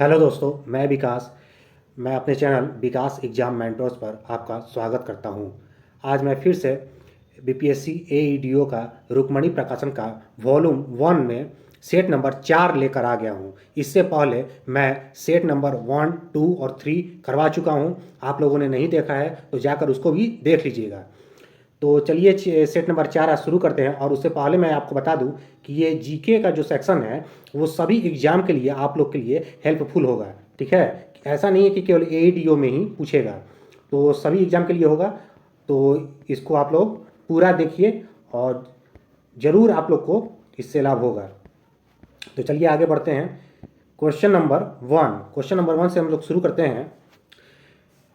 Hello दोस्तों, मैं विकास। मैं अपने चैनल विकास एग्ज़ाम मेंटर्स पर आपका स्वागत करता हूं। आज मैं फिर से बीपीएससी एईडीओ का रुक्मणी प्रकाशन का वॉल्यूम 1 में सेट नंबर 4 लेकर आ गया हूं। इससे पहले मैं सेट नंबर 1, 2 और 3 करवा चुका हूं। आप लोगों ने नहीं देखा है तो जाकर उसको भी देख लीजिएगा। तो चलिए सेट नंबर 4 आज शुरू करते हैं। और उससे पहले मैं आपको बता दूं कि ये जीके का जो सेक्शन है वो सभी एग्जाम के लिए आप लोग के लिए हेल्पफुल होगा। ठीक है, ऐसा नहीं है कि केवल एईडीओ में ही पूछेगा, तो सभी एग्जाम के लिए होगा। तो इसको आप लोग पूरा देखिए और ज़रूर आप लोग को इससे लाभ होगा। तो चलिए आगे बढ़ते हैं। क्वेश्चन नंबर 1 से हम लोग शुरू करते हैं।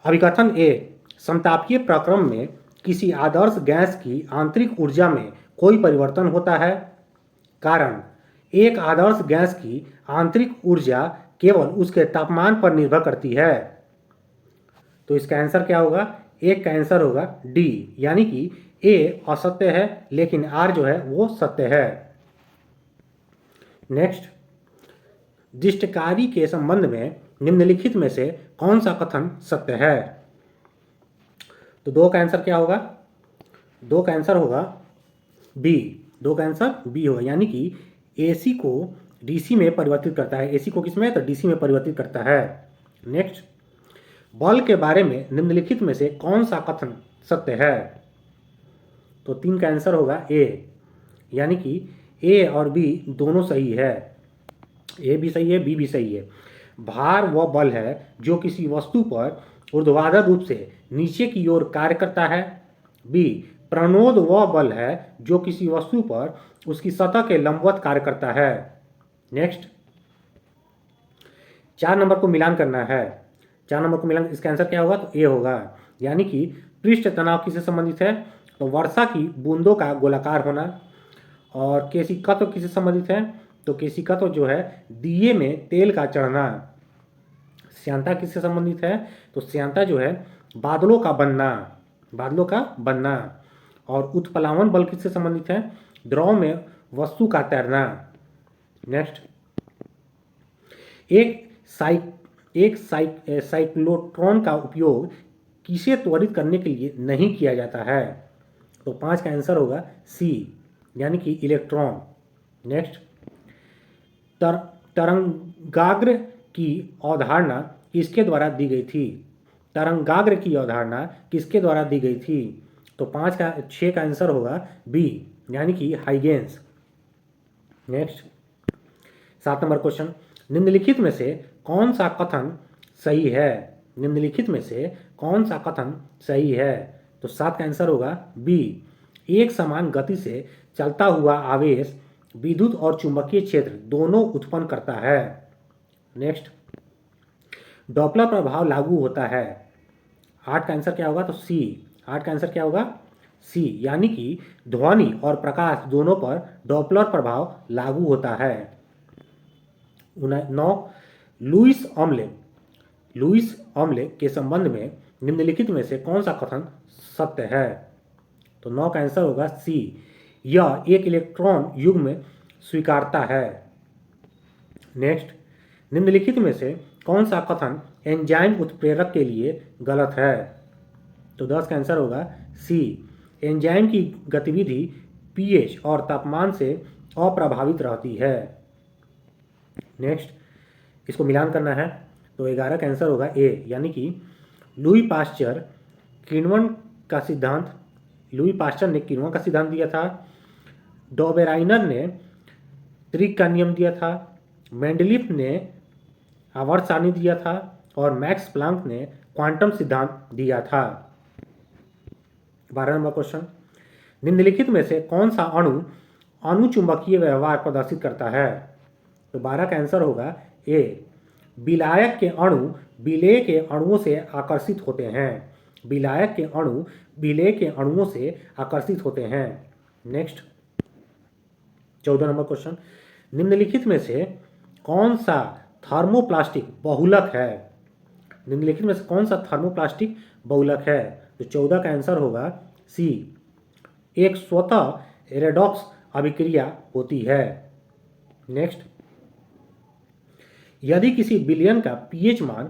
अभिकथन ए, समतापीय प्रक्रम में किसी आदर्श गैस की आंतरिक ऊर्जा में कोई परिवर्तन होता है। कारण, एक आदर्श गैस की आंतरिक ऊर्जा केवल उसके तापमान पर निर्भर करती है। तो इसका आंसर क्या होगा? एक का आंसर होगा डी, यानी कि ए असत्य है लेकिन आर जो है वो सत्य है। नेक्स्ट, दिष्टकारी के संबंध में निम्नलिखित में से कौन सा कथन सत्य है? तो दो का आंसर क्या होगा? दो का आंसर होगा बी। दो का आंसर बी होगा, यानी कि एसी को डीसी में परिवर्तित करता है। एसी को किसमें? तो डीसी में परिवर्तित करता है। नेक्स्ट, बल के बारे में निम्नलिखित में से कौन सा कथन सत्य है? तो 3 का आंसर होगा ए, यानी कि ए और बी दोनों सही है। ए भी सही है, बी भी सही है। भार वह बल है जो किसी वस्तु पर ऊर्ध्वाधर रूप से नीचे की ओर कार्य करता है। बी, प्रणोद वह बल है जो किसी वस्तु पर उसकी सतह के लंबवत कार्य करता है। नेक्स्ट, 4 नंबर को मिलान करना है। 4 नंबर को मिलान, इसका आंसर क्या होगा? तो ए होगा, यानी कि पृष्ठ तनाव किससे संबंधित है? तो वर्षा की बूंदों का गोलाकार होना। और केशिकत्व किससे संबंधित है? तो केशिकत्व जो है दिए में तेल का चढ़ना। श्यानता किससे संबंधित है? तो श्यानता जो है बादलों का बनना, बादलों का बनना। और उत्प्लावन बल किससे संबंधित है? द्रव में वस्तु का तैरना। नेक्स्ट, एक साइक्लोट्रॉन का उपयोग किसे त्वरित करने के लिए नहीं किया जाता है? तो 5 का आंसर होगा सी, यानी कि इलेक्ट्रॉन। नेक्स्ट, तरंगाग्र की अवधारणा किसके द्वारा दी गई थी? तरंगाग्र की अवधारणा किसके द्वारा दी गई थी? तो 6 का आंसर होगा बी, यानी कि हाइगेंस। नेक्स्ट, 7 नंबर क्वेश्चन, निम्नलिखित में से कौन सा कथन सही है? निम्नलिखित में से कौन सा कथन सही है? तो 7 का आंसर होगा बी, एक समान गति से चलता हुआ आवेश विद्युत और चुंबकीय क्षेत्र दोनों उत्पन्न करता है। नेक्स्ट, डॉपलर प्रभाव लागू होता है। 8 का आंसर क्या होगा? तो सी। 8 का आंसर क्या होगा? सी, यानी कि ध्वनि और प्रकाश दोनों पर डॉपलर प्रभाव लागू होता है। 9, लुईस अम्ले के संबंध में निम्नलिखित में से कौन सा कथन सत्य है? तो 9 का आंसर होगा सी, यह एक इलेक्ट्रॉन युग्म स्वीकारता है। नेक्स्ट, निम्नलिखित में से कौन सा कथन एंजाइम उत्प्रेरक के लिए गलत है? तो 10 का आंसर होगा सी, एंजाइम की गतिविधि पीएच और तापमान से अप्रभावित रहती है। नेक्स्ट, इसको मिलान करना है। तो 11 का आंसर होगा ए, यानी कि लुई पास्चर ने किण्वन का सिद्धांत दिया था। डॉबेराइनर ने त्रिक का नियम दिया था। मेंडलीफ ने आवर्त सारणी दिया था। और मैक्स प्लांक ने क्वांटम सिद्धांत दिया था। 12 नंबर क्वेश्चन, निम्नलिखित में से कौन सा अणु अनुचुंबकीय व्यवहार प्रदर्शित करता है? तो 12 का आंसर होगा ए, विलायक के अणु विलेय के अणुओं से आकर्षित होते हैं। विलायक के अणु विलेय के अणुओं से आकर्षित होते हैं। नेक्स्ट, 14 नंबर क्वेश्चन, निम्नलिखित में से कौन सा थर्मोप्लास्टिक बहुलक है? निम्नलिखित में से कौन सा थर्मोप्लास्टिक बहुलक है? तो 14 का आंसर होगा सी, एक स्वतः रेडॉक्स अभिक्रिया होती है। नेक्स्ट, यदि किसी विलयन का पीएच मान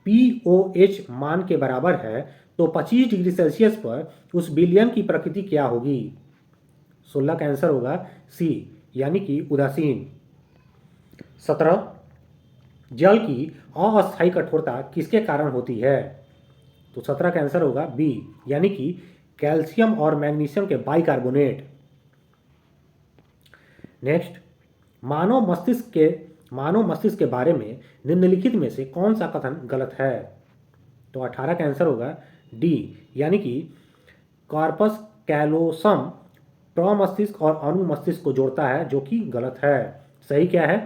पीओएच मान के बराबर है तो 25 डिग्री सेल्सियस पर उस विलयन की प्रकृति क्या होगी? 16 का आंसर होगा सी, यानी कि उदासीन। 17, जल की अस्थायी कठोरता किसके कारण होती है? तो 17 का आंसर होगा बी, यानी कि कैल्शियम और मैग्नीशियम के बाइकार्बोनेट। नेक्स्ट, मानव मस्तिष्क के बारे में निम्नलिखित में से कौन सा कथन गलत है? तो 18 का आंसर होगा डी, यानी कि कॉर्पस कैलोसम प्रमस्तिष्क और अनुमस्तिष्क को जोड़ता है, जो कि गलत है। सही क्या है?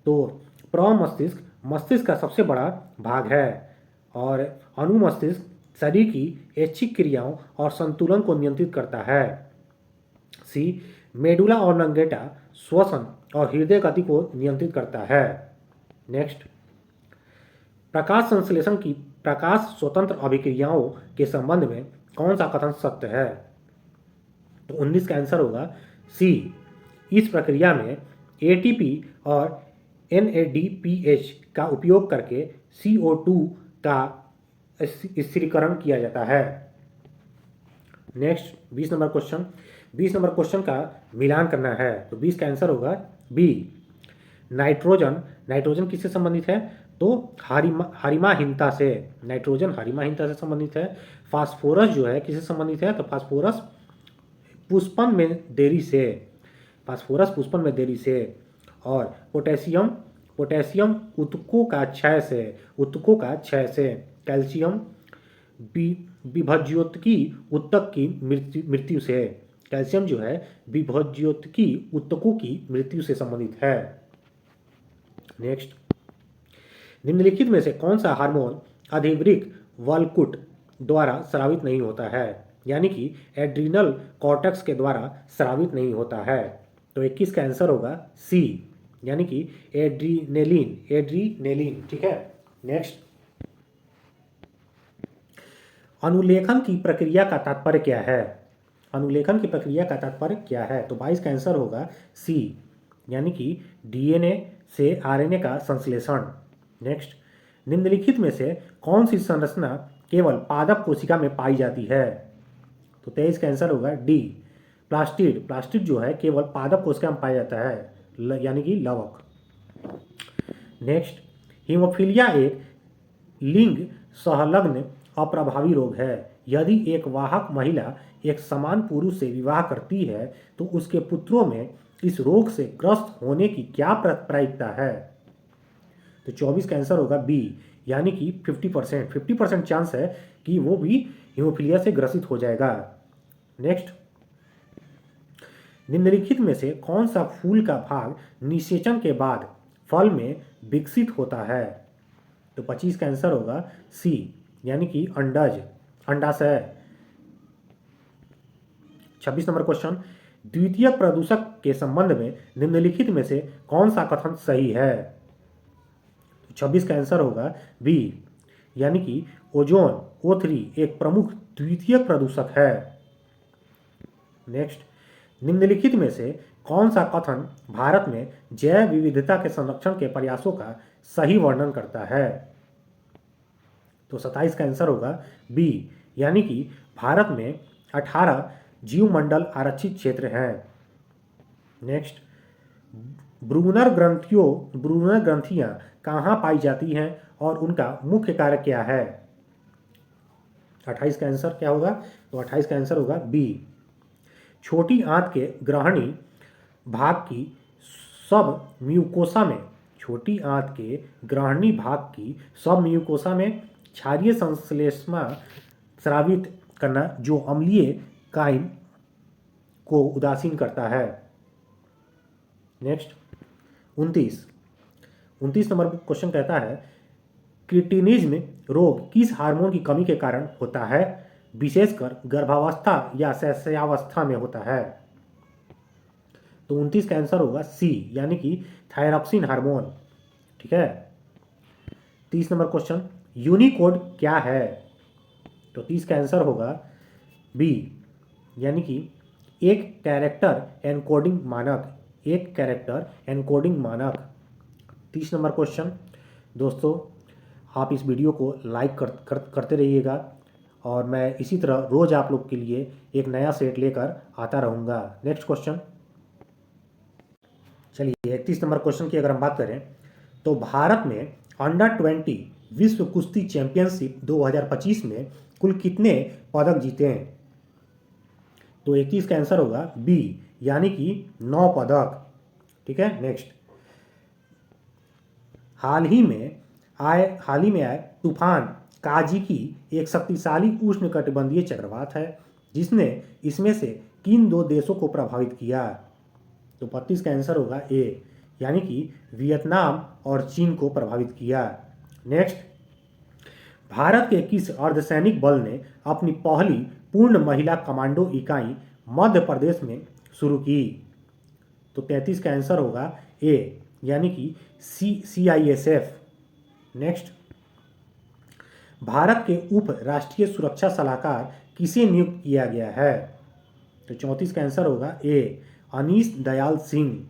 तो प्रमस्तिष्क मस्तिष्क का सबसे बड़ा भाग है और अनुमस्तिष्क शरीर की ऐच्छिक क्रियाओं और संतुलन को नियंत्रित करता है। सी, मेडुला ऑब्लंगेटा श्वसन और हृदय गति को नियंत्रित करता है। नेक्स्ट, प्रकाश संश्लेषण की प्रकाश स्वतंत्र अभिक्रियाओं के संबंध में कौन सा कथन सत्य है? तो 19 का आंसर होगा सी, इस प्रक्रिया में एटीपी और एनएडीपीएच का उपयोग करके CO2 का स्थिरीकरण किया जाता है। नेक्स्ट, 20 नंबर क्वेश्चन का मिलान करना है। तो 20 का आंसर होगा बी, नाइट्रोजन किससे संबंधित है? तो हरिमाहीनता से। नाइट्रोजन हरिमाहीनता से संबंधित है। फास्फोरस जो है किससे संबंधित है? तो फास्फोरस पुष्पन में देरी से। और पोटेशियम उत्तकों का क्षय से। कैल्शियम विभज्योतकी उत्तक की मृत्यु से। कैल्शियम जो है विभज्योतकी उत्तकों की मृत्यु से संबंधित है। नेक्स्ट, निम्नलिखित में से कौन सा हार्मोन अधिवृक्क वलकुट द्वारा स्रावित नहीं होता है? यानी कि एड्रीनल कॉर्टेक्स के द्वारा स्रावित नहीं होता है। तो 21 का आंसर होगा सी, यानी कि एड्रीनेलिन। ठीक है। नेक्स्ट, अनुलेखन की प्रक्रिया का तात्पर्य क्या है? अनुलेखन की प्रक्रिया का तात्पर्य क्या है? तो 22 का आंसर होगा सी, यानी कि डीएनए से आरएनए का संश्लेषण। नेक्स्ट, निम्नलिखित में से कौन सी संरचना केवल पादप कोशिका में पाई जाती है? तो 23 का आंसर होगा डी, प्लास्टिड जो है केवल पादप कोशिका में पाया जाता है, यानी कि लवक। नेक्स्ट, हीमोफीलिया एक लिंग संलग्न अप्रभावी रोग है। यदि एक वाहक महिला एक समान पुरुष से विवाह करती है तो उसके पुत्रों में इस रोग से ग्रस्त होने की क्या प्रायिकता है? तो 24 का आंसर होगा बी, यानी कि 50% चांस है कि वो भी हीमोफीलिया से ग्रसित हो जाएगा। नेक्स्ट, निम्नलिखित में से कौन सा फूल का भाग निषेचन के बाद फल में विकसित होता है? तो 25 का आंसर होगा सी, यानी कि अंडाशय। 26 नंबर क्वेश्चन, द्वितीयक प्रदूषक के संबंध में निम्नलिखित में से कौन सा कथन सही है? तो 26 का आंसर होगा बी, यानी कि ओजोन O3 एक प्रमुख द्वितीयक प्रदूषक है। नेक्स्ट, निम्नलिखित में से कौन सा कथन भारत में जैव विविधता के संरक्षण के प्रयासों का सही वर्णन करता है? तो 27 का आंसर होगा बी, यानी कि भारत में 18 जीवमंडल आरक्षित क्षेत्र हैं। नेक्स्ट, ब्रूनर ग्रंथियां कहाँ पाई जाती हैं और उनका मुख्य कार्य क्या है? 28 का आंसर क्या होगा? तो 28 का आंसर होगा बी, छोटी आंत के ग्रहणी भाग की सब म्यूकोसा में क्षारीय संश्लेषण स्रावित करना जो अम्लीय काइन को उदासीन करता है। नेक्स्ट, 29 नंबर क्वेश्चन कहता है, क्रिटिनिज्म रोग किस हार्मोन की कमी के कारण होता है, विशेषकर गर्भावस्था या शैशवावस्था में होता है? तो 29 का आंसर होगा सी, यानी कि थायरॉक्सिन हार्मोन। ठीक है। 30 नंबर क्वेश्चन, यूनिकोड क्या है? तो 30 का आंसर होगा बी, यानी कि एक कैरेक्टर एनकोडिंग मानक। 30 नंबर क्वेश्चन, दोस्तों आप इस वीडियो को लाइक करते रहिएगा और मैं इसी तरह रोज़ आप लोग के लिए एक नया सेट लेकर आता रहूँगा। नेक्स्ट क्वेश्चन, चलिए 31 नंबर क्वेश्चन की अगर हम बात करें तो भारत में अंडर 20 विश्व कुश्ती चैंपियनशिप 2025 में कुल कितने पदक जीते हैं? तो 31 का आंसर होगा बी, यानी कि 9 पदक। ठीक है, नेक्स्ट, हाल ही में आए तूफान काजिकी एक शक्तिशाली उष्णकटिबंधीय चक्रवात है जिसने इसमें से किन 2 देशों को प्रभावित किया? तो 32 का आंसर होगा ए, यानी कि वियतनाम और चीन को प्रभावित किया। नेक्स्ट, भारत के किस अर्धसैनिक बल ने अपनी पहली पूर्ण महिला कमांडो इकाई मध्य प्रदेश में शुरू की? तो 33 का आंसर होगा ए, यानी कि CISF। नेक्स्ट, भारत के उप राष्ट्रीय सुरक्षा सलाहकार किसे नियुक्त किया गया है? तो 34 का आंसर होगा ए, अनीश दयाल सिंह।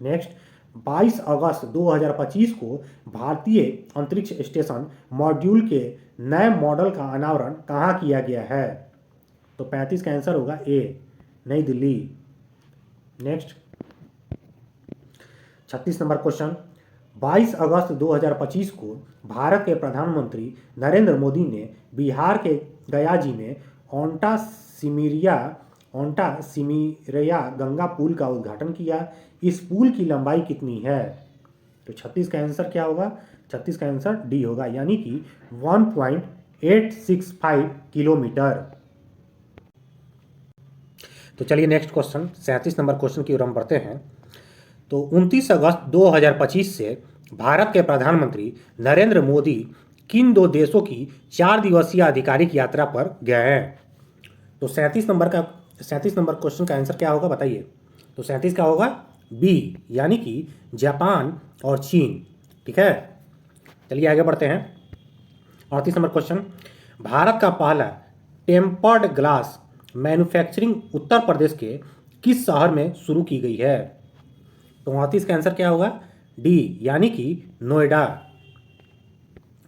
नेक्स्ट, 22 अगस्त 2025 को भारतीय अंतरिक्ष स्टेशन मॉड्यूल के नए मॉडल का अनावरण कहाँ किया गया है? तो 35 का आंसर होगा ए, नई दिल्ली। नेक्स्ट, 36 नंबर क्वेश्चन, 22 अगस्त 2025 को भारत के प्रधानमंत्री नरेंद्र मोदी ने बिहार के गयाजी में ओंटा सिमिरिया गंगा पुल का उद्घाटन किया। इस पुल की लंबाई कितनी है? तो 36 का आंसर क्या होगा? 36 का आंसर डी होगा, यानी कि 1.865 किलोमीटर। तो चलिए नेक्स्ट क्वेश्चन, 37 नंबर क्वेश्चन की ओर हम बढ़ते हैं। तो 29 अगस्त 2025 से भारत के प्रधानमंत्री नरेंद्र मोदी किन 2 देशों की 4 दिवसीय आधिकारिक यात्रा पर गए हैं? तो 37 नंबर क्वेश्चन का आंसर क्या होगा बताइए? तो 37 का होगा बी, यानी कि जापान और चीन। ठीक है, चलिए आगे बढ़ते हैं। 38 नंबर क्वेश्चन, भारत का पहला tempered glass manufacturing Uttar Pradesh के किस शहर में शुरू की गई है? तो 38 का आंसर क्या होगा? डी, यानी कि Noida.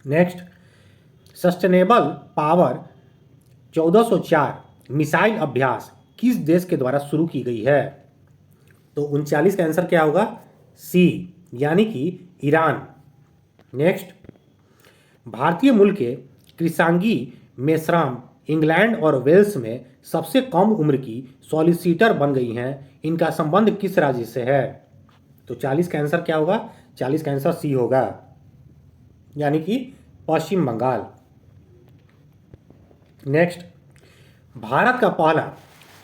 Next, sustainable power 1404 missile अभ्यास किस देश के द्वारा शुरू की गई है? तो 39 का आंसर क्या होगा? सी, यानी कि ईरान। नेक्स्ट, भारतीय मूल के कृषांगी मेश्राम इंग्लैंड और वेल्स में सबसे कम उम्र की सॉलिसिटर बन गई हैं। इनका संबंध किस राज्य से है? तो 40 का आंसर क्या होगा? 40 का आंसर सी होगा, यानी कि पश्चिम बंगाल। नेक्स्ट, भारत का पहला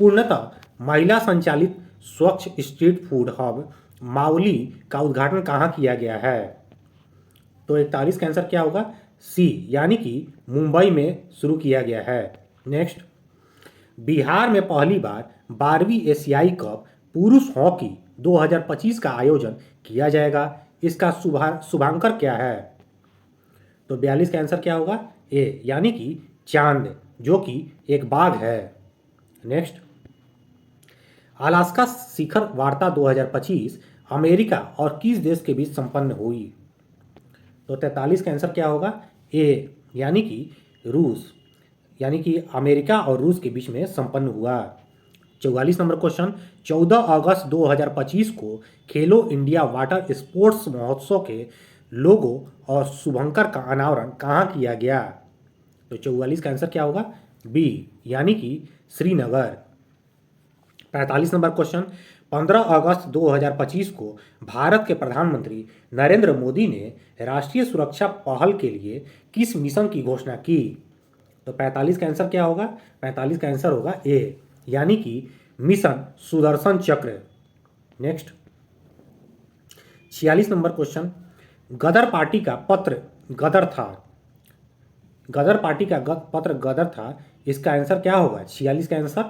पूर्णतः महिला संचालित स्वच्छ स्ट्रीट फूड हब माउली का उद्घाटन कहाँ किया गया है? तो 41 का आंसर क्या होगा? सी, यानी कि मुंबई में शुरू किया गया है। नेक्स्ट, बिहार में पहली बार 12वीं एशियाई कप पुरुष हॉकी 2025 का आयोजन किया जाएगा। इसका शुभांकर क्या है? तो 42 का आंसर क्या होगा? ए, यानी कि चांद, जो कि एक बाघ है। नेक्स्ट, अलास्का शिखर वार्ता 2025 अमेरिका और किस देश के बीच संपन्न हुई? तो 43 का आंसर क्या होगा? ए, यानी कि रूस, यानी कि अमेरिका और रूस के बीच में संपन्न हुआ। 44 नंबर क्वेश्चन, 14 अगस्त 2025 को खेलो इंडिया वाटर स्पोर्ट्स महोत्सव के लोगो और शुभंकर का अनावरण कहाँ किया गया? तो 44 का आंसर क्या होगा? बी, यानी कि श्रीनगर। 45 नंबर क्वेश्चन, 15 अगस्त 2025 को भारत के प्रधानमंत्री नरेंद्र मोदी ने राष्ट्रीय सुरक्षा पहल के लिए किस मिशन की घोषणा की? तो 45 का आंसर क्या होगा? 45 का आंसर होगा ए, यानी कि मिशन सुदर्शन चक्र। नेक्स्ट, 46 नंबर क्वेश्चन, गदर पार्टी का पत्र गदर था, इसका आंसर क्या होगा? 46 का आंसर?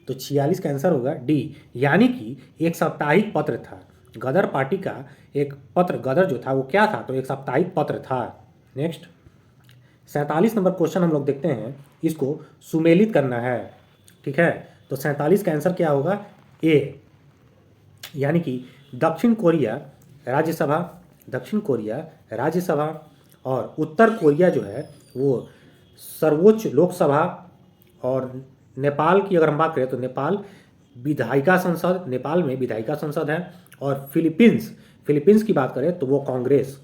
तो 46 का आंसर होगा डी, यानी कि एक साप्ताहिक पत्र था। गदर पार्टी का एक पत्र, गदर जो था वो क्या था? तो एक साप्ताहिक पत्र था। नेक्स्ट, 47 नंबर क्वेश्चन हम लोग देखते हैं, इसको सुमेलित करना है। ठीक है, तो 47 का आंसर क्या होगा? ए, यानी कि दक्षिण कोरिया राज्यसभा, दक्षिण कोरिया राज्यसभा, और उत्तर कोरिया जो है वो सर्वोच्च लोकसभा, और नेपाल की अगर हम बात करें तो नेपाल विधायिका संसद, नेपाल में विधायिका संसद है, और फिलीपींस की बात करें तो वो कांग्रेस।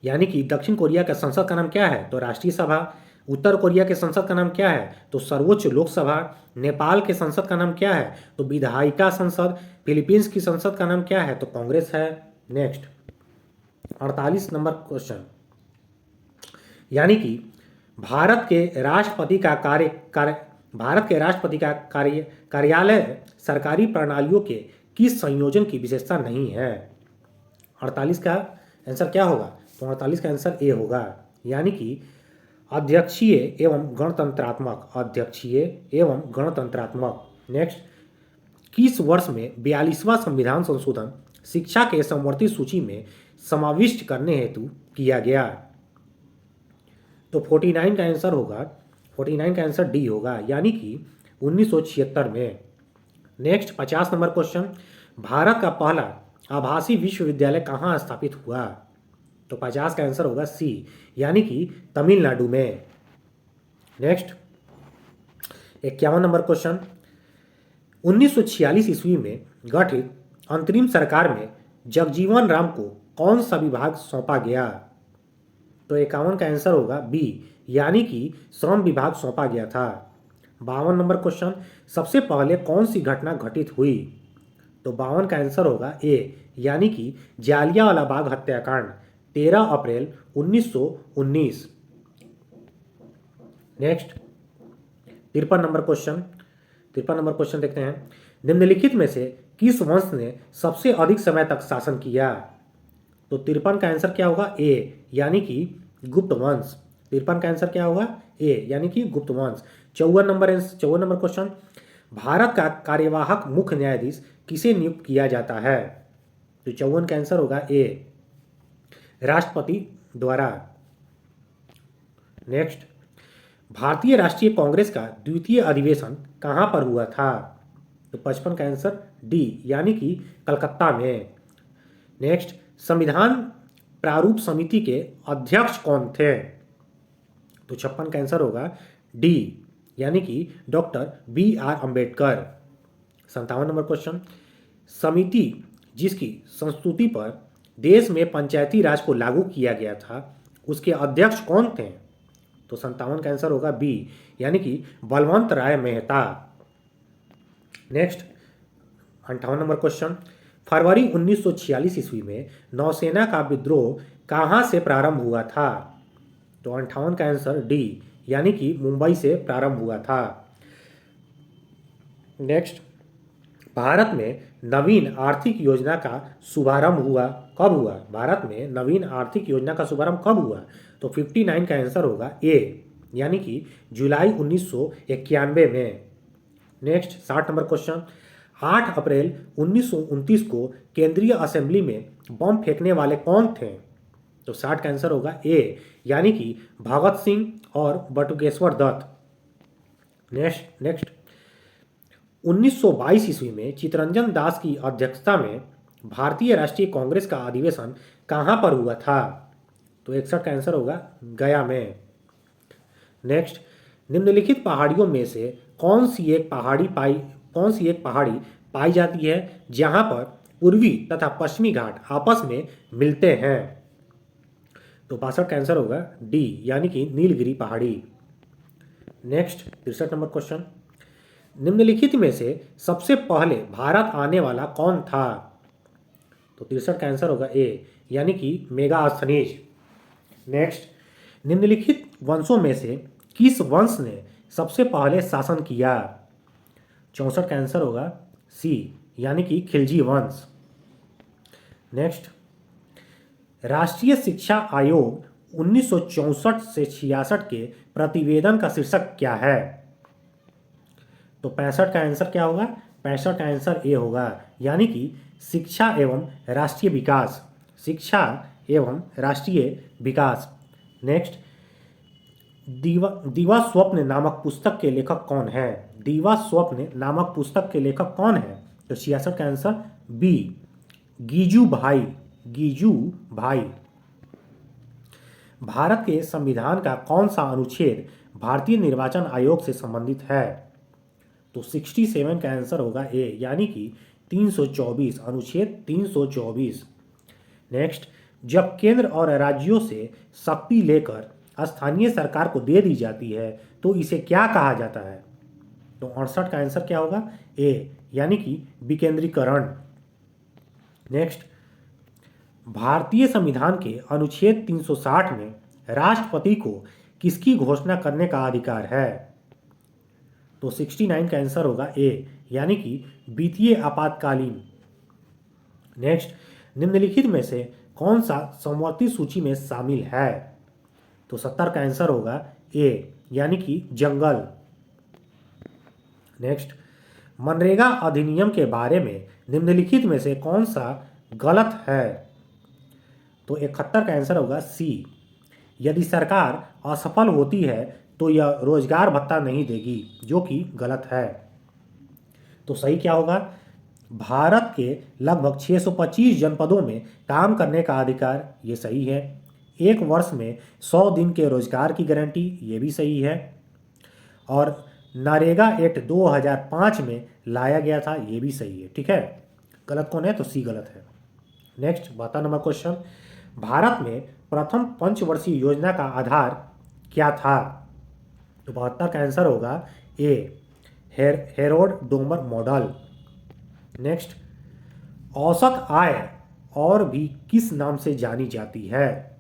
यानी कि दक्षिण कोरिया का संसद का नाम क्या है तो राष्ट्रीय सभा, उत्तर कोरिया के संसद का नाम क्या है तो सर्वोच्च लोकसभा, नेपाल के संसद का नाम क्या है तो विधायिका संसद, फिलीपींस की संसद का नाम क्या है तो कांग्रेस है। नेक्स्ट 48 नंबर क्वेश्चन, यानी कि भारत के राष्ट्रपति का कार्यालय सरकारी प्रणालियों के किस संयोजन की विशेषता नहीं है। 48 का आंसर क्या होगा तो 48 का आंसर ए होगा, यानी कि अध्यक्षीय एवं गणतंत्रात्मक। नेक्स्ट, किस वर्ष में 42वां संविधान संशोधन शिक्षा के समवर्ती सूची में समाविष्ट करने हेतु किया गया। तो 49 का आंसर होगा, 49 का आंसर डी होगा, यानी कि 1976 में। नेक्स्ट 50 नंबर क्वेश्चन, भारत का पहला आभासी विश्वविद्यालय कहाँ स्थापित हुआ तो 50 का आंसर होगा सी, यानी कि तमिलनाडु में। नेक्स्ट 51 नंबर क्वेश्चन, 1946 ईस्वी में गठित अंतरिम सरकार में जगजीवन राम को कौन सा विभाग सौंपा गया तो 51 का आंसर होगा बी, यानी कि श्रम विभाग सौंपा गया था। 52 नंबर क्वेश्चन, सबसे पहले कौन सी घटना घटित हुई तो 52 का आंसर होगा ए, यानी कि जालियांवाला बाग हत्याकांड 13 अप्रैल 1919। नेक्स्ट 53 नंबर क्वेश्चन देखते हैं, निम्नलिखित में से किस वंश ने सबसे अधिक समय तक शासन किया तो 53 का आंसर क्या होगा ए, यानी कि गुप्त वंश। 53 का आंसर क्या होगा ए, यानी कि गुप्त वंश। 54 नंबर क्वेश्चन, भारत का कार्यवाहक मुख्य न्यायाधीश किसे नियुक्त किया जाता है तो 54 का आंसर होगा ए, राष्ट्रपति द्वारा। नेक्स्ट, भारतीय राष्ट्रीय कांग्रेस का द्वितीय अधिवेशन कहाँ पर हुआ था तो 55 का आंसर डी, यानी कि कलकत्ता में। नेक्स्ट, संविधान प्रारूप समिति के अध्यक्ष कौन थे तो 56 का आंसर होगा डी, यानी कि doctor BR Ambedkar. 57 number question, समिति जिसकी संस्तुति पर देश में पंचायती राज को लागू किया गया था उसके अध्यक्ष कौन थे तो 57 का आंसर होगा बी, यानी कि बलवंत राय मेहता। नेक्स्ट 58 नंबर क्वेश्चन, फरवरी 1946 ईस्वी में नौसेना का विद्रोह कहाँ से प्रारंभ हुआ था तो 58 का आंसर डी, यानी कि मुंबई से प्रारंभ हुआ था। नेक्स्ट, भारत में नवीन आर्थिक योजना का शुभारंभ कब हुआ भारत में नवीन आर्थिक योजना का शुभारंभ कब हुआ तो 59 का आंसर होगा ए, यानी कि जुलाई 1991 में। नेक्स्ट 60 नंबर क्वेश्चन, 8 अप्रैल 1929 को केंद्रीय असेंबली में बम फेंकने वाले कौन थे तो 60 का आंसर होगा ए, यानी कि भगत सिंह और बटुकेश्वर दत्त। नेक्स्ट 1922 ईस्वी में चित्तरंजन दास की अध्यक्षता में भारतीय राष्ट्रीय कांग्रेस का अधिवेशन कहाँ पर हुआ था तो 61 का आंसर होगा गया में। नेक्स्ट, निम्नलिखित पहाड़ियों में से कौन सी एक पहाड़ी पाई जाती है जहाँ पर पूर्वी तथा पश्चिमी घाट आपस में मिलते हैं तो 62 का आंसर होगा डी, यानी कि नीलगिरी पहाड़ी। नेक्स्ट 63 नंबर क्वेश्चन, निम्नलिखित में से सबसे पहले भारत आने वाला कौन था तो 63 का आंसर होगा ए, यानी कि मेगास्थनीज। नेक्स्ट, निम्नलिखित वंशों में से किस वंश ने सबसे पहले शासन किया 64 का आंसर होगा सी, यानी कि खिलजी वंश। नेक्स्ट, राष्ट्रीय शिक्षा आयोग 1964 से 66 के प्रतिवेदन का शीर्षक क्या है तो 65 का आंसर क्या होगा 65 का आंसर ए होगा, यानी कि शिक्षा एवं राष्ट्रीय विकास। नेक्स्ट, दीवा स्वप्न नामक पुस्तक के लेखक कौन है दीवा स्वप्न नामक पुस्तक के लेखक कौन है तो 66 का आंसर बी, गीजू भाई गिजू भाई। भारत के संविधान का कौन सा अनुच्छेद भारतीय निर्वाचन आयोग से संबंधित है? तो 67 का आंसर होगा ए, यानी कि 324, अनुच्छेद 324। नेक्स्ट, जब केंद्र और राज्यों से शक्ति लेकर स्थानीय सरकार को दे दी जाती है तो इसे क्या कहा जाता है? तो 68 का आंसर क्या होगा? ए, यानी कि विकेंद्रीकरण। नेक्स्ट, भारतीय संविधान के अनुच्छेद 360 में राष्ट्रपति को किसकी घोषणा करने का अधिकार है? तो 69 का आंसर होगा ए, यानी कि वित्तीय आपातकालीन। नेक्स्ट, निम्नलिखित में से कौन सा समवर्ती सूची में शामिल है? तो 70 का आंसर होगा ए, यानी कि जंगल। नेक्स्ट, मनरेगा अधिनियम के बारे में निम्नलिखित में से कौन सा गलत है? तो 71 का आंसर होगा सी, यदि सरकार असफल होती है तो यह रोजगार भत्ता नहीं देगी, जो कि गलत है। तो सही क्या होगा? भारत के लगभग 625 जनपदों में काम करने का अधिकार, ये सही है। एक वर्ष में 100 दिन के रोजगार की गारंटी, ये भी सही है। और नरेगा एक्ट 2005 में लाया गया था, ये भी सही है। ठीक है, गलत कौन है? तो सी गलत है। नेक्स्ट 72 नंबर क्वेश्चन, भारत में प्रथम पंचवर्षीय योजना का आधार क्या था? तो 72 का आंसर होगा ए, हेरोड डोमर मॉडल। नेक्स्ट, औसत आय और भी किस नाम से जानी जाती है?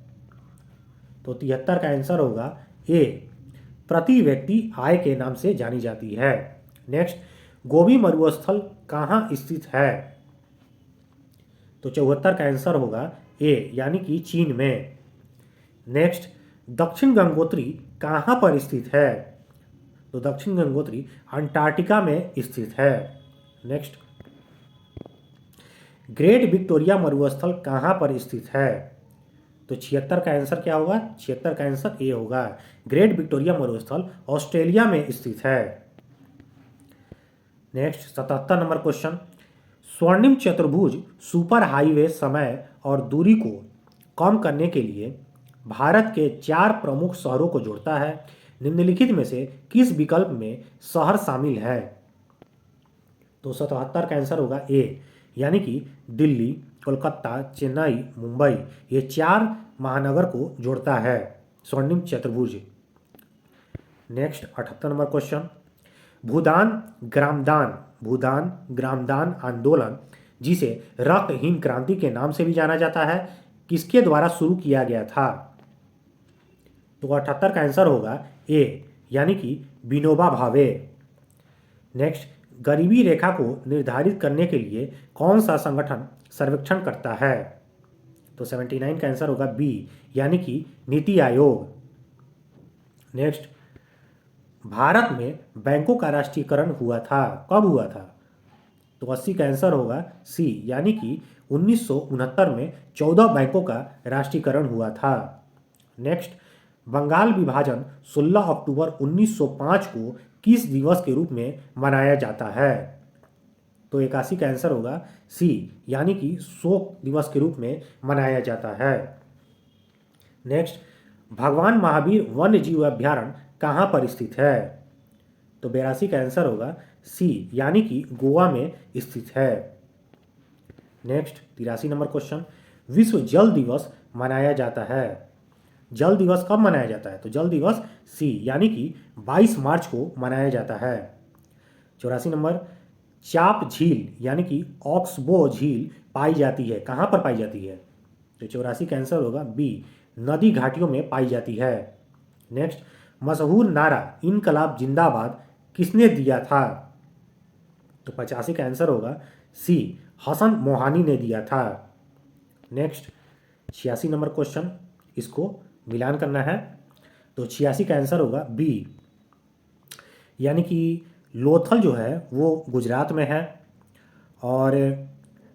तो 73 का आंसर होगा ए, प्रति व्यक्ति आय के नाम से जानी जाती है। नेक्स्ट, गोबी मरुस्थल कहाँ स्थित है? तो 74 का आंसर होगा ए, यानी कि चीन में। नेक्स्ट, दक्षिण गंगोत्री कहाँ पर स्थित है? तो दक्षिण गंगोत्री अंटार्कटिका में स्थित है। नेक्स्ट, ग्रेट विक्टोरिया मरुस्थल कहाँ पर स्थित है? तो 76 का आंसर क्या होगा? 76 का आंसर ए होगा, ग्रेट विक्टोरिया मरुस्थल ऑस्ट्रेलिया में स्थित है। नेक्स्ट 77 नंबर क्वेश्चन, स्वर्णिम चतुर्भुज सुपर हाईवे समय और दूरी को कम करने के लिए भारत के 4 प्रमुख शहरों को जोड़ता है। निम्नलिखित में से किस विकल्प में शहर शामिल है? तो 77 का आंसर होगा ए, यानी कि दिल्ली, कोलकाता, चेन्नई, मुंबई, ये 4 महानगर को जोड़ता है स्वर्णिम चतुर्भुज। नेक्स्ट 78 नंबर क्वेश्चन, भूदान ग्रामदान आंदोलन, जिसे रक्तहीन क्रांति के नाम से भी जाना जाता है, किसके द्वारा शुरू किया गया था? तो 78 का आंसर होगा ए, यानी कि विनोबा भावे। नेक्स्ट, गरीबी रेखा को निर्धारित करने के लिए कौन सा संगठन सर्वेक्षण करता है? तो 79 का आंसर होगा बी, यानी कि नीति आयोग। नेक्स्ट, भारत में बैंकों का राष्ट्रीयकरण हुआ था, कब हुआ था? तो 80 का आंसर होगा सी, यानी कि 1969 में 14 बैंकों का राष्ट्रीयकरण हुआ था। नेक्स्ट, बंगाल विभाजन 16 अक्टूबर 1905 को किस दिवस के रूप में मनाया जाता है? तो 81 का आंसर होगा सी, यानी कि शोक दिवस के रूप में मनाया जाता है। नेक्स्ट, भगवान महावीर वन्य जीव अभ्यारण्य कहाँ पर स्थित है? तो 82 का आंसर होगा सी, यानी कि गोवा में स्थित है। नेक्स्ट 83 नंबर क्वेश्चन, विश्व जल दिवस मनाया जाता है, जल दिवस कब मनाया जाता है? तो जल दिवस सी, यानी कि 22 मार्च को मनाया जाता है। 84 नंबर, चाप झील यानी कि ऑक्सबो झील पाई जाती है, कहाँ पर पाई जाती है? तो 84 का आंसर होगा बी, नदी घाटियों में पाई जाती है। नेक्स्ट, मशहूर नारा इनकलाब जिंदाबाद किसने दिया था? तो 85 का आंसर होगा सी, हसन मोहानी ने दिया था। नेक्स्ट 86 नंबर क्वेश्चन, इसको मिलान करना है, तो 86 का आंसर होगा बी, यानी कि लोथल जो है वो गुजरात में है और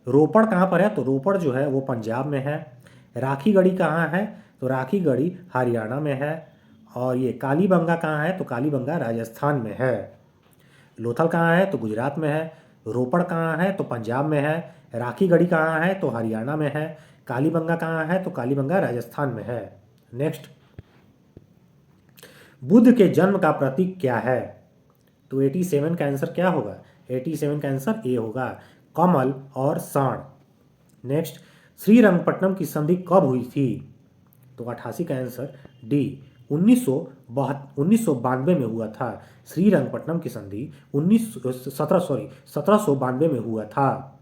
रोपड़ कहाँ पर है? तो रोपड़ जो है वो पंजाब में है। राखीगढ़ी कहाँ है? तो राखीगढ़ी हरियाणा में है। और ये कालीबंगा कहाँ है? तो कालीबंगा राजस्थान में है। लोथल कहाँ है? तो गुजरात में है। रोपड़ कहाँ है? तो पंजाब में है। राखीगढ़ी कहाँ है? तो हरियाणा में है। कालीबंगा कहाँ है? तो कालीबंगा राजस्थान में है। नेक्स्ट, बुद्ध के जन्म का प्रतीक क्या है? तो 87 का आंसर क्या होगा? 87 का आंसर ए होगा, कमल और सांड। नेक्स्ट, श्रीरंगपट्टनम की संधि कब हुई थी? तो 88 का आंसर डी, 1992 में हुआ था। श्रीरंगपट्टनम की संधि 1792 में हुआ था।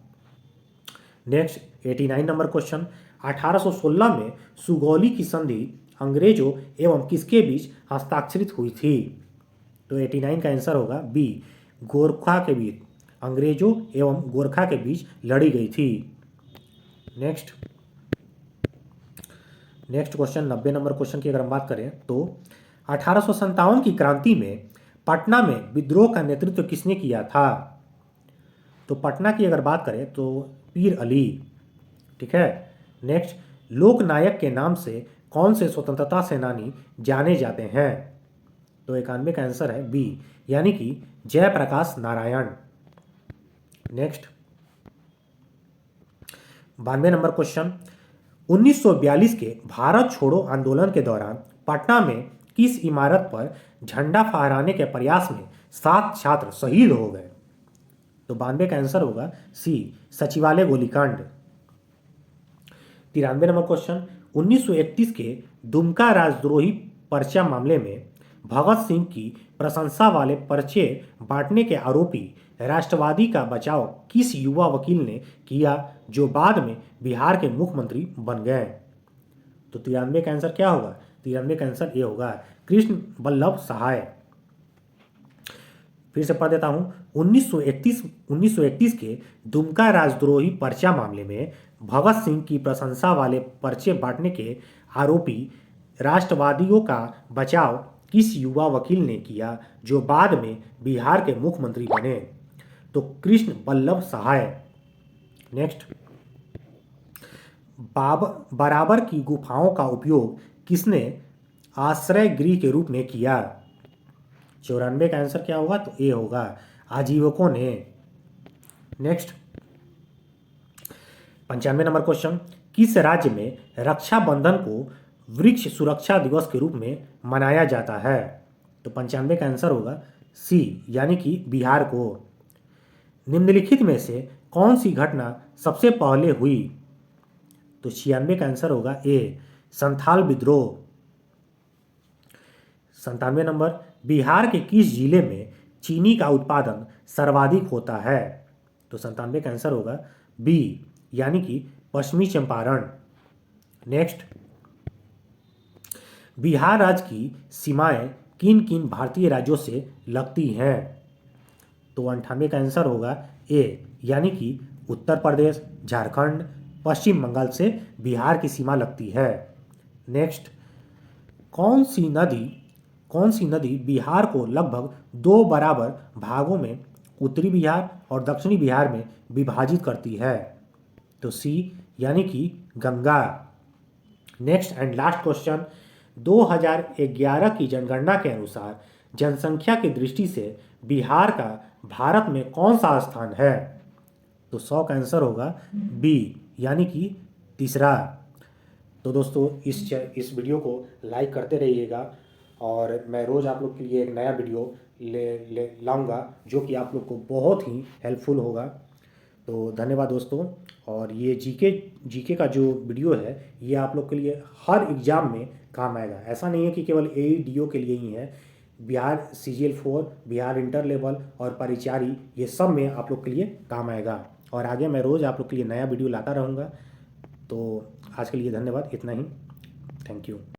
नेक्स्ट, 89 नंबर क्वेश्चन, 1816 में सुगौली की संधि अंग्रेजों एवं किसके बीच हस्ताक्षरित हुई थी? तो 89 का आंसर होगा बी, गोरखा के बीच, अंग्रेजों एवं गोरखा के बीच लड़ी गई थी। नेक्स्ट क्वेश्चन, 90 नंबर क्वेश्चन की अगर हम बात करें तो 1857 की क्रांति में पटना में विद्रोह का नेतृत्व किसने किया था? तो पटना की अगर बात करें तो पीर अली। ठीक है। नेक्स्ट, लोकनायक के नाम से कौन से स्वतंत्रता सेनानी जाने जाते हैं? तो 91 का आंसर है बी, यानी कि Jayaprakash Narayan. Next, 92 number question, 1942 के भारत छोड़ो आंदोलन के दौरान पटना में किस इमारत पर झंडा फहराने के प्रयास में 7 छात्र शहीद हो गए? तो 92 का आंसर होगा सी, सचिवालय गोलीकांड। 93 नंबर क्वेश्चन, 1931 के दुमका राजद्रोही पर्चा मामले में भगत सिंह की प्रशंसा वाले पर्चे बांटने के आरोपी राष्ट्रवादी का बचाव किस युवा वकील ने किया जो बाद में बिहार के मुख्यमंत्री बन गए? तो 93 का आंसर क्या होगा? 93 का आंसर ये होगा, कृष्ण बल्लभ सहाय। फिर से पढ़ देता हूं, 1931 के दुमका राजद्रोही पर्चा मामले में भगत सिंह की प्रशंसा वाले पर्चे बांटने के आरोपी राष्ट्रवादियों का बचाव किस युवा वकील ने किया जो बाद में बिहार के मुख्यमंत्री बने? तो कृष्ण बल्लभ सहाय। नेक्स्ट, बराबर की गुफाओं का उपयोग किसने आश्रय गृह के रूप में किया? 94 का आंसर क्या होगा? तो ए होगा, आजीवकों ने। नेक्स्ट, 95 नंबर क्वेश्चन, किस राज्य में रक्षाबंधन को वृक्ष सुरक्षा दिवस के रूप में मनाया जाता है? तो 95 का आंसर होगा सी, यानी कि बिहार को। निम्नलिखित में से कौन सी घटना सबसे पहले हुई? तो 96 का आंसर होगा ए, संथाल विद्रोह। 97 नंबर, बिहार के किस जिले में चीनी का उत्पादन सर्वाधिक होता है? तो 97 का आंसर होगा बी, यानी कि पश्चिमी चंपारण। नेक्स्ट, बिहार राज्य की सीमाएं किन किन भारतीय राज्यों से लगती हैं? तो 98 का आंसर होगा ए, यानी कि उत्तर प्रदेश, झारखंड, पश्चिम बंगाल से बिहार की सीमा लगती है। नेक्स्ट, कौन सी नदी बिहार को लगभग 2 बराबर भागों में उत्तरी बिहार और दक्षिणी बिहार में विभाजित करती है? तो सी, यानी कि Ganga. Next and last question, 2011 की जनगणना के अनुसार जनसंख्या की दृष्टि से बिहार का भारत में कौन सा स्थान है? तो 100 का आंसर होगा बी, यानी कि तीसरा। तो दोस्तों, इस वीडियो को लाइक करते रहिएगा और मैं रोज़ आप लोग के लिए एक नया वीडियो ले लाऊंगा जो कि आप लोग को बहुत ही हेल्पफुल होगा। तो धन्यवाद दोस्तों। और ये जीके का जो वीडियो है ये आप लोग के लिए हर एग्ज़ाम में काम आएगा। ऐसा नहीं है कि केवल AEDO के लिए ही है, Bihar CGL 4, Bihar inter level और परिचारी, ये सब में आप लोग के लिए काम आएगा। और आगे मैं रोज़ आप लोग के लिए नया वीडियो लाता रहूँगा। तो आज के लिए धन्यवाद, इतना ही। Thank you.